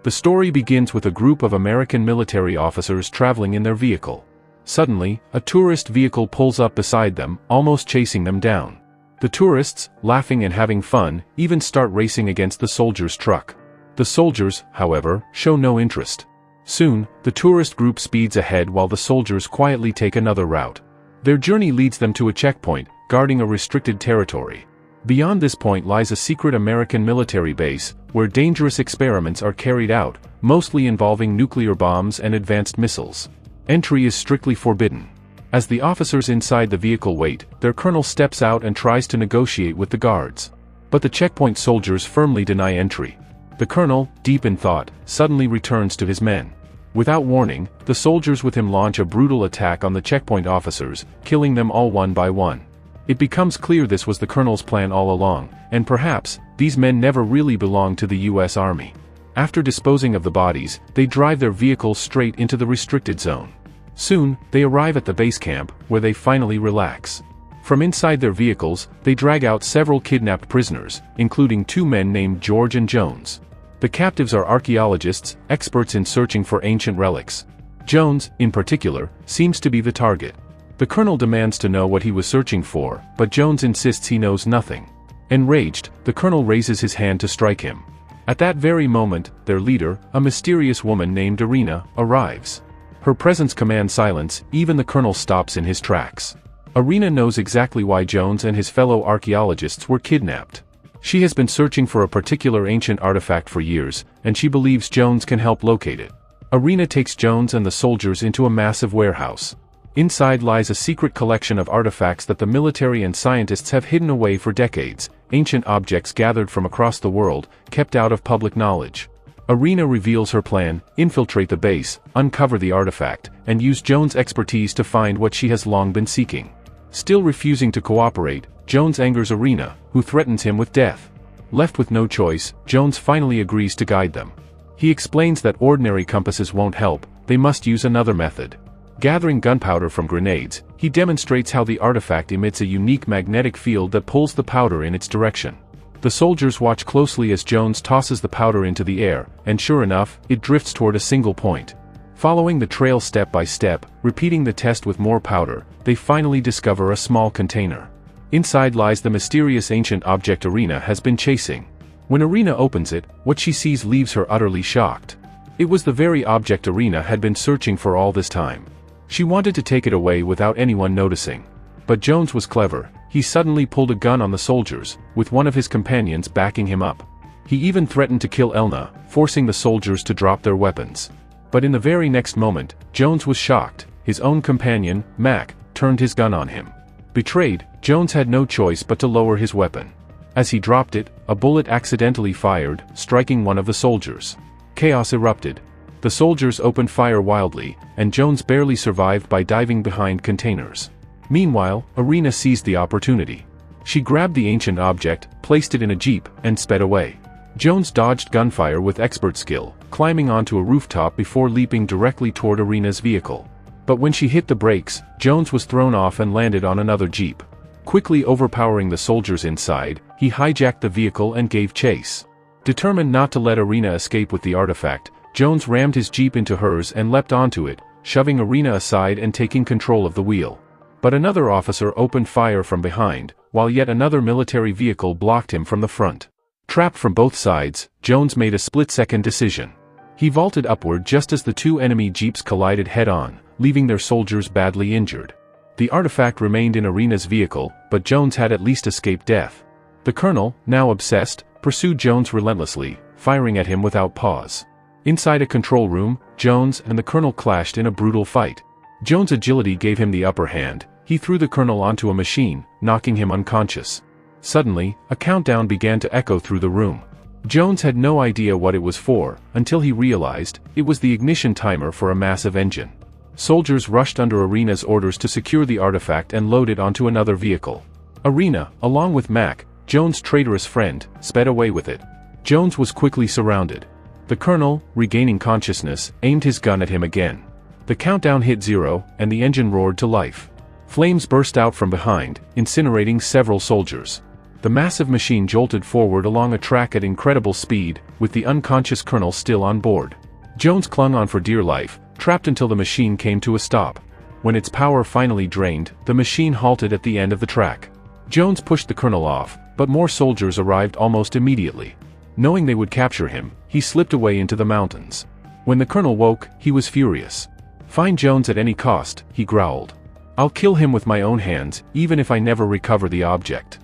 The story begins with a group of American military officers traveling in their vehicle. Suddenly, a tourist vehicle pulls up beside them, almost chasing them down. The tourists, laughing and having fun, even start racing against the soldiers' truck. The soldiers, however, show no interest. Soon, the tourist group speeds ahead while the soldiers quietly take another route. Their journey leads them to a checkpoint, guarding a restricted territory. Beyond this point lies a secret American military base, where dangerous experiments are carried out, mostly involving nuclear bombs and advanced missiles. Entry is strictly forbidden. As the officers inside the vehicle wait, their colonel steps out and tries to negotiate with the guards. But the checkpoint soldiers firmly deny entry. The colonel, deep in thought, suddenly returns to his men. Without warning, the soldiers with him launch a brutal attack on the checkpoint officers, killing them all one by one. It becomes clear this was the colonel's plan all along, and perhaps, these men never really belonged to the US Army. After disposing of the bodies, they drive their vehicles straight into the restricted zone. Soon, they arrive at the base camp, where they finally relax. From inside their vehicles, they drag out several kidnapped prisoners, including 2 men named George and Jones. The captives are archaeologists, experts in searching for ancient relics. Jones, in particular, seems to be the target. The colonel demands to know what he was searching for, but Jones insists he knows nothing. Enraged, the colonel raises his hand to strike him. At that very moment, their leader, a mysterious woman named Irina, arrives. Her presence commands silence, even the colonel stops in his tracks. Irina knows exactly why Jones and his fellow archaeologists were kidnapped. She has been searching for a particular ancient artifact for years, and she believes Jones can help locate it. Irina takes Jones and the soldiers into a massive warehouse. Inside lies a secret collection of artifacts that the military and scientists have hidden away for decades, ancient objects gathered from across the world, kept out of public knowledge. Irina reveals her plan: infiltrate the base, uncover the artifact, and use Jones' expertise to find what she has long been seeking. Still refusing to cooperate, Jones angers Irina, who threatens him with death. Left with no choice, Jones finally agrees to guide them. He explains that ordinary compasses won't help, they must use another method. Gathering gunpowder from grenades, he demonstrates how the artifact emits a unique magnetic field that pulls the powder in its direction. The soldiers watch closely as Jones tosses the powder into the air, and sure enough, it drifts toward a single point. Following the trail step by step, repeating the test with more powder, they finally discover a small container. Inside lies the mysterious ancient object Irina has been chasing. When Irina opens it, what she sees leaves her utterly shocked. It was the very object Irina had been searching for all this time. She wanted to take it away without anyone noticing. But Jones was clever. He suddenly pulled a gun on the soldiers, with one of his companions backing him up. He even threatened to kill Elna, forcing the soldiers to drop their weapons. But in the very next moment, Jones was shocked. His own companion, Mac, turned his gun on him. Betrayed, Jones had no choice but to lower his weapon. As he dropped it, a bullet accidentally fired, striking one of the soldiers. Chaos erupted. The soldiers opened fire wildly, and Jones barely survived by diving behind containers. Meanwhile, Irina seized the opportunity. She grabbed the ancient object, placed it in a jeep, and sped away. Jones dodged gunfire with expert skill, climbing onto a rooftop before leaping directly toward Irina's vehicle. But when she hit the brakes, Jones was thrown off and landed on another jeep. Quickly overpowering the soldiers inside, he hijacked the vehicle and gave chase. Determined not to let Irina escape with the artifact, Jones rammed his jeep into hers and leapt onto it, shoving Irina aside and taking control of the wheel. But another officer opened fire from behind, while yet another military vehicle blocked him from the front. Trapped from both sides, Jones made a split-second decision. He vaulted upward just as the 2 enemy jeeps collided head-on, leaving their soldiers badly injured. The artifact remained in Irina's vehicle, but Jones had at least escaped death. The colonel, now obsessed, pursued Jones relentlessly, firing at him without pause. Inside a control room, Jones and the colonel clashed in a brutal fight. Jones' agility gave him the upper hand. He threw the colonel onto a machine, knocking him unconscious. Suddenly, a countdown began to echo through the room. Jones had no idea what it was for, until he realized it was the ignition timer for a massive engine. Soldiers rushed under Irina's orders to secure the artifact and load it onto another vehicle. Irina, along with Mac, Jones' traitorous friend, sped away with it. Jones was quickly surrounded. The colonel, regaining consciousness, aimed his gun at him again. The countdown hit 0, and the engine roared to life. Flames burst out from behind, incinerating several soldiers. The massive machine jolted forward along a track at incredible speed, with the unconscious colonel still on board. Jones clung on for dear life, trapped until the machine came to a stop. When its power finally drained, the machine halted at the end of the track. Jones pushed the colonel off, but more soldiers arrived almost immediately. Knowing they would capture him, he slipped away into the mountains. When the colonel woke, he was furious. "Find Jones at any cost," he growled. "I'll kill him with my own hands, even if I never recover the object."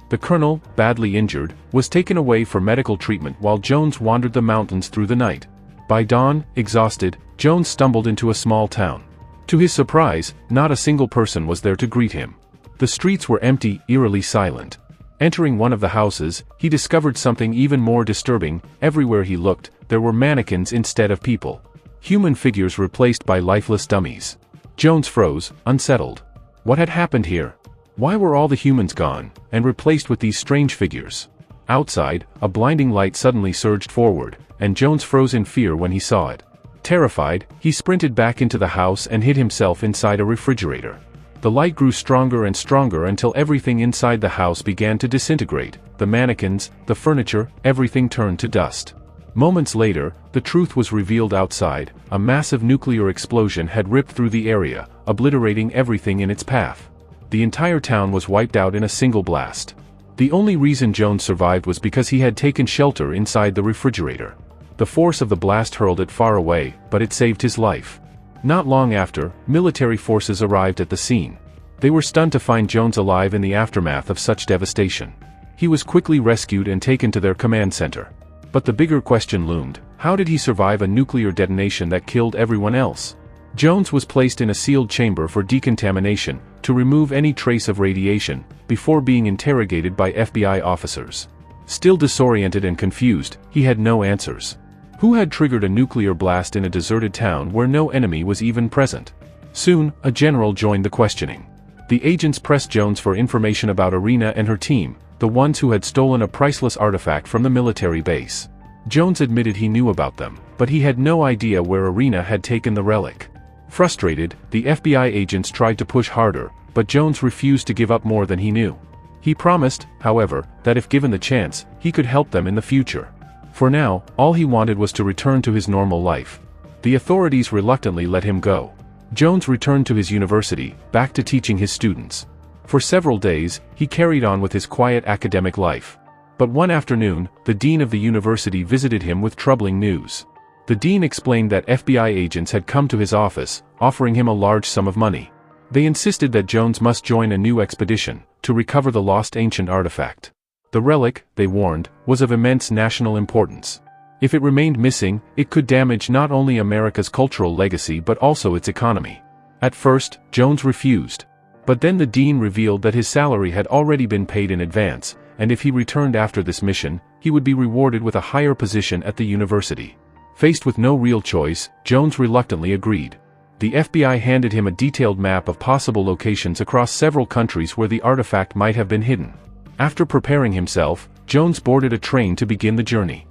The colonel, badly injured, was taken away for medical treatment while Jones wandered the mountains through the night. By dawn, exhausted, Jones stumbled into a small town. To his surprise, not a single person was there to greet him. The streets were empty, eerily silent. Entering one of the houses, he discovered something even more disturbing. Everywhere he looked, there were mannequins instead of people. Human figures replaced by lifeless dummies. Jones froze, unsettled. What had happened here? Why were all the humans gone, and replaced with these strange figures? Outside, a blinding light suddenly surged forward, and Jones froze in fear when he saw it. Terrified, he sprinted back into the house and hid himself inside a refrigerator. The light grew stronger and stronger until everything inside the house began to disintegrate. The mannequins, the furniture, everything turned to dust. Moments later, the truth was revealed outside. A massive nuclear explosion had ripped through the area, obliterating everything in its path. The entire town was wiped out in a single blast. The only reason Jones survived was because he had taken shelter inside the refrigerator. The force of the blast hurled it far away, but it saved his life. Not long after, military forces arrived at the scene. They were stunned to find Jones alive in the aftermath of such devastation. He was quickly rescued and taken to their command center. But the bigger question loomed: how did he survive a nuclear detonation that killed everyone else? Jones was placed in a sealed chamber for decontamination, to remove any trace of radiation, before being interrogated by FBI officers. Still disoriented and confused, he had no answers. Who had triggered a nuclear blast in a deserted town where no enemy was even present? Soon, a general joined the questioning. The agents pressed Jones for information about Irina and her team, the ones who had stolen a priceless artifact from the military base. Jones admitted he knew about them, but he had no idea where Irina had taken the relic. Frustrated, the FBI agents tried to push harder, but Jones refused to give up more than he knew. He promised, however, that if given the chance, he could help them in the future. For now, all he wanted was to return to his normal life. The authorities reluctantly let him go. Jones returned to his university, back to teaching his students. For several days, he carried on with his quiet academic life. But one afternoon, the dean of the university visited him with troubling news. The dean explained that FBI agents had come to his office, offering him a large sum of money. They insisted that Jones must join a new expedition, to recover the lost ancient artifact. The relic, they warned, was of immense national importance. If it remained missing, it could damage not only America's cultural legacy but also its economy. At first, Jones refused. But then the dean revealed that his salary had already been paid in advance, and if he returned after this mission, he would be rewarded with a higher position at the university. Faced with no real choice, Jones reluctantly agreed. The FBI handed him a detailed map of possible locations across several countries where the artifact might have been hidden. After preparing himself, Jones boarded a train to begin the journey.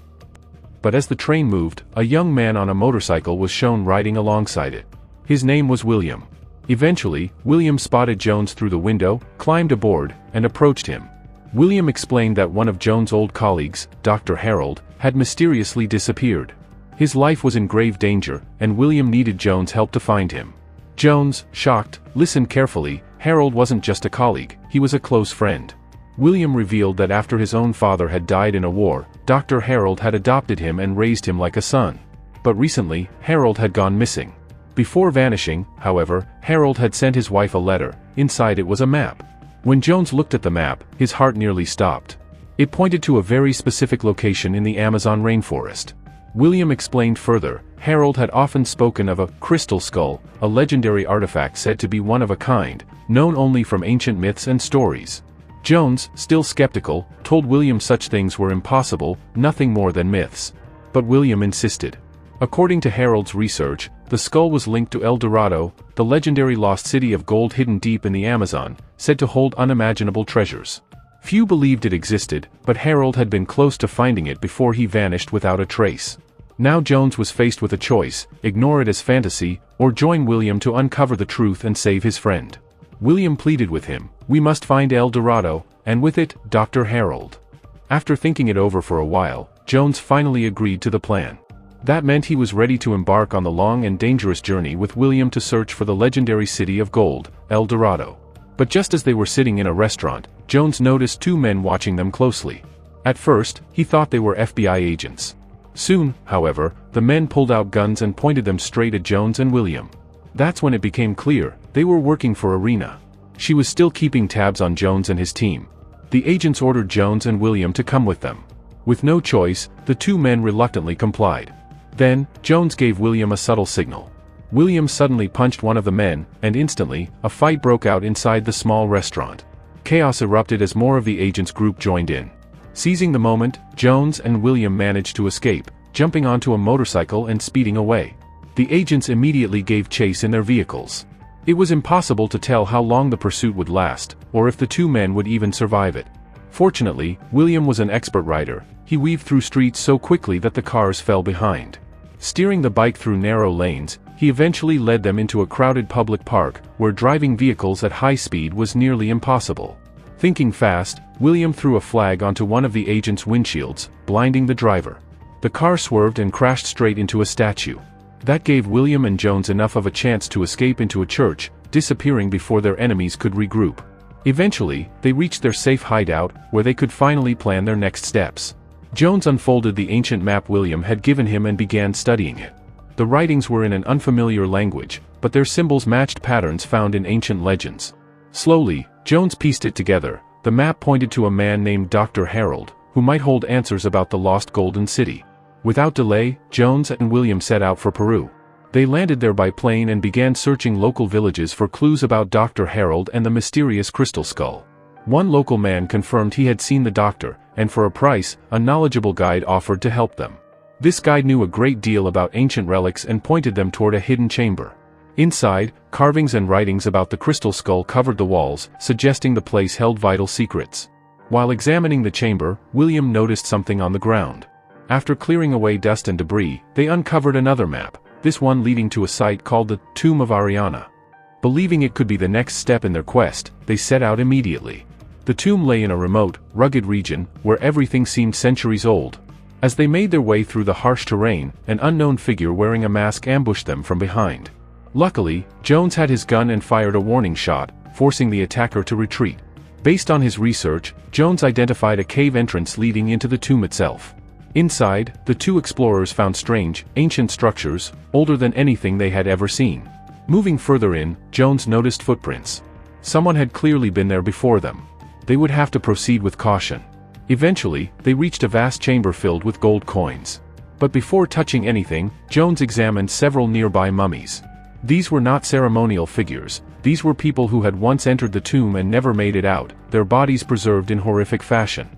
But as the train moved, a young man on a motorcycle was shown riding alongside it. His name was William. Eventually, William spotted Jones through the window, climbed aboard, and approached him. William explained that one of Jones' old colleagues, Dr. Harold, had mysteriously disappeared. His life was in grave danger, and William needed Jones' help to find him. Jones, shocked, listened carefully. Harold wasn't just a colleague, he was a close friend. William revealed that after his own father had died in a war, Dr. Harold had adopted him and raised him like a son. But recently, Harold had gone missing. Before vanishing, however, Harold had sent his wife a letter. Inside it was a map. When Jones looked at the map, his heart nearly stopped. It pointed to a very specific location in the Amazon rainforest. William explained further, Harold had often spoken of a crystal skull, a legendary artifact said to be one of a kind, known only from ancient myths and stories. Jones, still skeptical, told William such things were impossible, nothing more than myths. But William insisted. According to Harold's research, the skull was linked to El Dorado, the legendary lost city of gold hidden deep in the Amazon, said to hold unimaginable treasures. Few believed it existed, but Harold had been close to finding it before he vanished without a trace. Now Jones was faced with a choice: ignore it as fantasy, or join William to uncover the truth and save his friend. William pleaded with him, "We must find El Dorado, and with it, Dr. Harold. After thinking it over for a while, Jones finally agreed to the plan. That meant he was ready to embark on the long and dangerous journey with William to search for the legendary city of gold, El Dorado. But just as they were sitting in a restaurant, Jones noticed two men watching them closely. At first, he thought they were FBI agents. Soon, however, the men pulled out guns and pointed them straight at Jones and William. That's when it became clear, they were working for Irina. She was still keeping tabs on Jones and his team. The agents ordered Jones and William to come with them. With no choice, the two men reluctantly complied. Then, Jones gave William a subtle signal. William suddenly punched one of the men, and instantly, a fight broke out inside the small restaurant. Chaos erupted as more of the agents' group joined in. Seizing the moment, Jones and William managed to escape, jumping onto a motorcycle and speeding away. The agents immediately gave chase in their vehicles. It was impossible to tell how long the pursuit would last, or if the two men would even survive it. Fortunately, William was an expert rider. He weaved through streets so quickly that the cars fell behind. Steering the bike through narrow lanes, he eventually led them into a crowded public park, where driving vehicles at high speed was nearly impossible. Thinking fast, William threw a flag onto one of the agents' windshields, blinding the driver. The car swerved and crashed straight into a statue. That gave William and Jones enough of a chance to escape into a church, disappearing before their enemies could regroup. Eventually, they reached their safe hideout, where they could finally plan their next steps. Jones unfolded the ancient map William had given him and began studying it. The writings were in an unfamiliar language, but their symbols matched patterns found in ancient legends. Slowly, Jones pieced it together. The map pointed to a man named Dr. Harold, who might hold answers about the lost Golden City. Without delay, Jones and William set out for Peru. They landed there by plane and began searching local villages for clues about Dr. Harold and the mysterious crystal skull. One local man confirmed he had seen the doctor, and for a price, a knowledgeable guide offered to help them. This guide knew a great deal about ancient relics and pointed them toward a hidden chamber. Inside, carvings and writings about the crystal skull covered the walls, suggesting the place held vital secrets. While examining the chamber, William noticed something on the ground. After clearing away dust and debris, they uncovered another map, this one leading to a site called the Tomb of Ariana. Believing it could be the next step in their quest, they set out immediately. The tomb lay in a remote, rugged region, where everything seemed centuries old. As they made their way through the harsh terrain, an unknown figure wearing a mask ambushed them from behind. Luckily, Jones had his gun and fired a warning shot, forcing the attacker to retreat. Based on his research, Jones identified a cave entrance leading into the tomb itself. Inside, the two explorers found strange, ancient structures, older than anything they had ever seen. Moving further in, Jones noticed footprints. Someone had clearly been there before them. They would have to proceed with caution. Eventually, they reached a vast chamber filled with gold coins. But before touching anything, Jones examined several nearby mummies. These were not ceremonial figures. These were people who had once entered the tomb and never made it out, their bodies preserved in horrific fashion.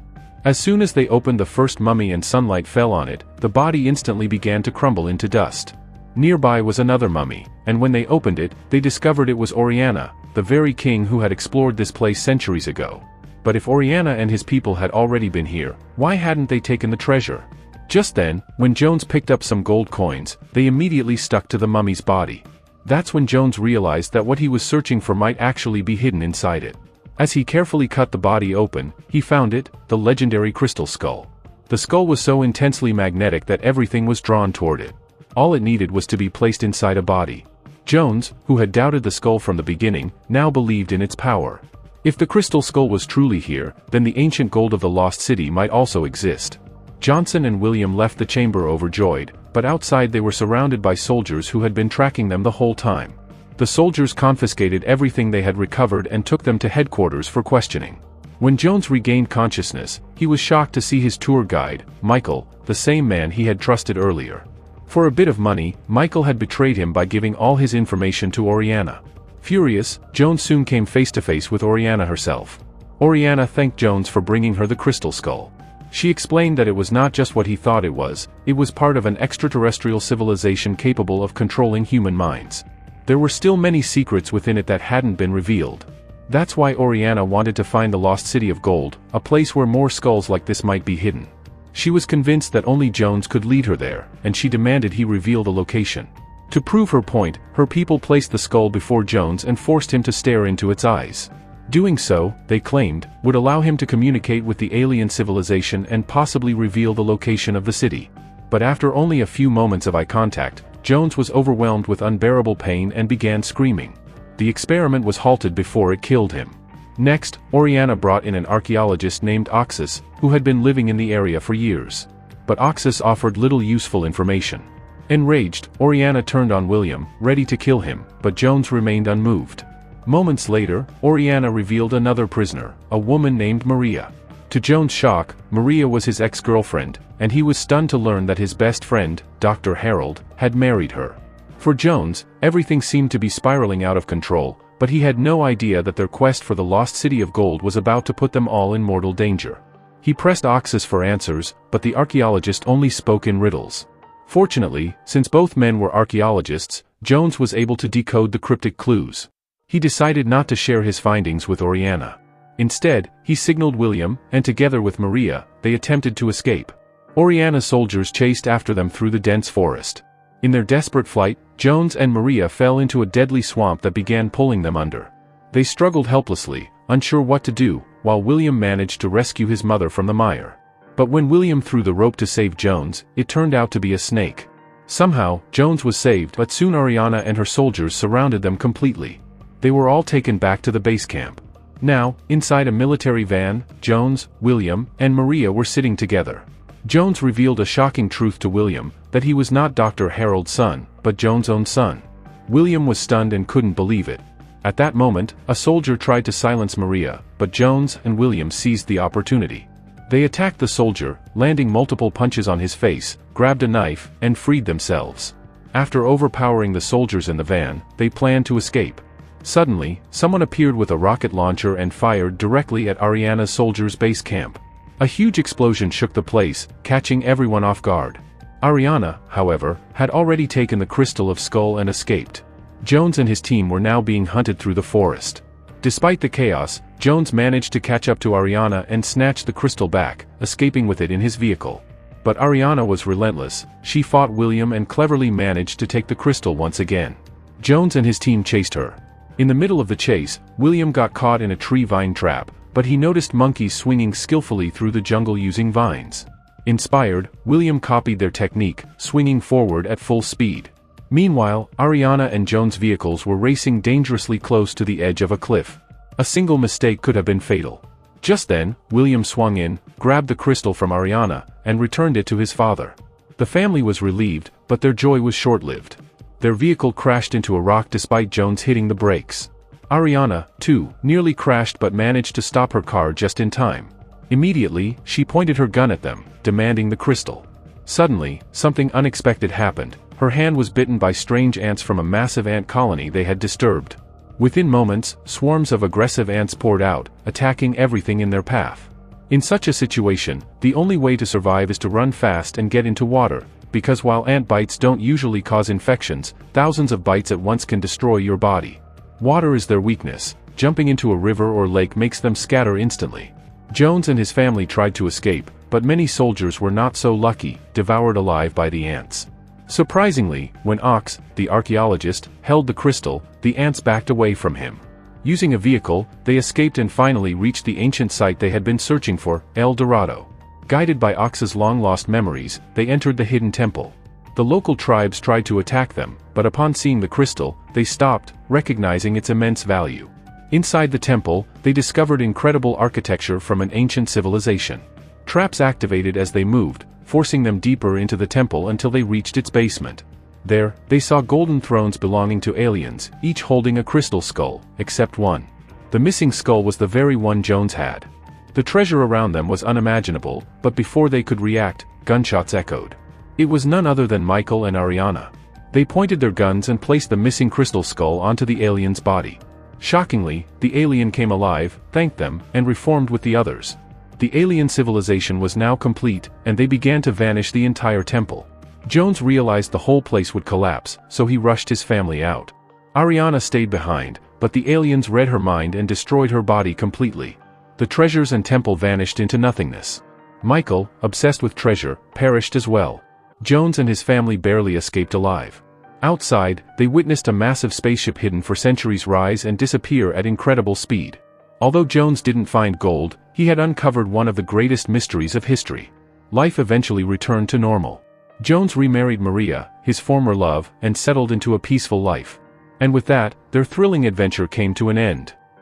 As soon as they opened the first mummy and sunlight fell on it, the body instantly began to crumble into dust. Nearby was another mummy, and when they opened it, they discovered it was Oriana, the very king who had explored this place centuries ago. But if Oriana and his people had already been here, why hadn't they taken the treasure? Just then, when Jones picked up some gold coins, they immediately stuck to the mummy's body. That's when Jones realized that what he was searching for might actually be hidden inside it. As he carefully cut the body open, he found it, the legendary crystal skull. The skull was so intensely magnetic that everything was drawn toward it. All it needed was to be placed inside a body. Jones, who had doubted the skull from the beginning, now believed in its power. If the crystal skull was truly here, then the ancient gold of the lost city might also exist. Johnson and William left the chamber overjoyed, but outside they were surrounded by soldiers who had been tracking them the whole time. The soldiers confiscated everything they had recovered and took them to headquarters for questioning. When Jones regained consciousness, he was shocked to see his tour guide, Michael, the same man he had trusted earlier. For a bit of money, Michael had betrayed him by giving all his information to Oriana. Furious, Jones soon came face to face with Oriana herself. Oriana thanked Jones for bringing her the crystal skull. She explained that it was not just what he thought it was part of an extraterrestrial civilization capable of controlling human minds. There were still many secrets within it that hadn't been revealed. That's why Oriana wanted to find the lost city of gold, a place where more skulls like this might be hidden. She was convinced that only Jones could lead her there, and she demanded he reveal the location. To prove her point, her people placed the skull before Jones and forced him to stare into its eyes. Doing so, they claimed, would allow him to communicate with the alien civilization and possibly reveal the location of the city. But after only a few moments of eye contact, Jones was overwhelmed with unbearable pain and began screaming. The experiment was halted before it killed him. Next, Oriana brought in an archaeologist named Oxus, who had been living in the area for years. But Oxus offered little useful information. Enraged, Oriana turned on William, ready to kill him, but Jones remained unmoved. Moments later, Oriana revealed another prisoner, a woman named Maria. To Jones' shock, Maria was his ex-girlfriend, and he was stunned to learn that his best friend, Dr. Harold, had married her. For Jones, everything seemed to be spiraling out of control, but he had no idea that their quest for the lost city of gold was about to put them all in mortal danger. He pressed Oxus for answers, but the archaeologist only spoke in riddles. Fortunately, since both men were archaeologists, Jones was able to decode the cryptic clues. He decided not to share his findings with Oriana. Instead, he signaled William, and together with Maria, they attempted to escape. Oriana's soldiers chased after them through the dense forest. In their desperate flight, Jones and Maria fell into a deadly swamp that began pulling them under. They struggled helplessly, unsure what to do, while William managed to rescue his mother from the mire. But when William threw the rope to save Jones, it turned out to be a snake. Somehow, Jones was saved, but soon Oriana and her soldiers surrounded them completely. They were all taken back to the base camp. Now, inside a military van, Jones, William, and Maria were sitting together. Jones revealed a shocking truth to William, that he was not Dr. Harold's son, but Jones' own son. William was stunned and couldn't believe it. At that moment, a soldier tried to silence Maria, but Jones and William seized the opportunity. They attacked the soldier, landing multiple punches on his face, grabbed a knife, and freed themselves. After overpowering the soldiers in the van, they planned to escape. Suddenly, someone appeared with a rocket launcher and fired directly at Oriana's soldiers' base camp. A huge explosion shook the place, catching everyone off guard. Oriana, however, had already taken the crystal of skull and escaped. Jones and his team were now being hunted through the forest. Despite the chaos, Jones managed to catch up to Oriana and snatch the crystal back, escaping with it in his vehicle. But Oriana was relentless. She fought William and cleverly managed to take the crystal once again. Jones and his team chased her. In the middle of the chase, William got caught in a tree vine trap, but he noticed monkeys swinging skillfully through the jungle using vines. Inspired, William copied their technique, swinging forward at full speed. Meanwhile, Oriana and Jones' vehicles were racing dangerously close to the edge of a cliff. A single mistake could have been fatal. Just then, William swung in, grabbed the crystal from Oriana, and returned it to his father. The family was relieved, but their joy was short-lived. Their vehicle crashed into a rock despite Jones hitting the brakes. Oriana, too, nearly crashed but managed to stop her car just in time. Immediately, she pointed her gun at them, demanding the crystal. Suddenly, something unexpected happened. Her hand was bitten by strange ants from a massive ant colony they had disturbed. Within moments, swarms of aggressive ants poured out, attacking everything in their path. In such a situation, the only way to survive is to run fast and get into water, because while ant bites don't usually cause infections, thousands of bites at once can destroy your body. Water is their weakness. Jumping into a river or lake makes them scatter instantly. Jones and his family tried to escape, but many soldiers were not so lucky, devoured alive by the ants. Surprisingly, when Ox, the archaeologist, held the crystal, the ants backed away from him. Using a vehicle, they escaped and finally reached the ancient site they had been searching for, El Dorado. Guided by Ox's long-lost memories, they entered the hidden temple. The local tribes tried to attack them, but upon seeing the crystal, they stopped, recognizing its immense value. Inside the temple, they discovered incredible architecture from an ancient civilization. Traps activated as they moved, forcing them deeper into the temple until they reached its basement. There, they saw golden thrones belonging to aliens, each holding a crystal skull, except one. The missing skull was the very one Jones had. The treasure around them was unimaginable, but before they could react, gunshots echoed. It was none other than Michael and Oriana. They pointed their guns and placed the missing crystal skull onto the alien's body. Shockingly, the alien came alive, thanked them, and reformed with the others. The alien civilization was now complete, and they began to vanish the entire temple. Jones realized the whole place would collapse, so he rushed his family out. Oriana stayed behind, but the aliens read her mind and destroyed her body completely. The treasures and temple vanished into nothingness. Michael, obsessed with treasure, perished as well. Jones and his family barely escaped alive. Outside, they witnessed a massive spaceship hidden for centuries rise and disappear at incredible speed. Although Jones didn't find gold, he had uncovered one of the greatest mysteries of history. Life eventually returned to normal. Jones remarried Maria, his former love, and settled into a peaceful life. And with that, their thrilling adventure came to an end.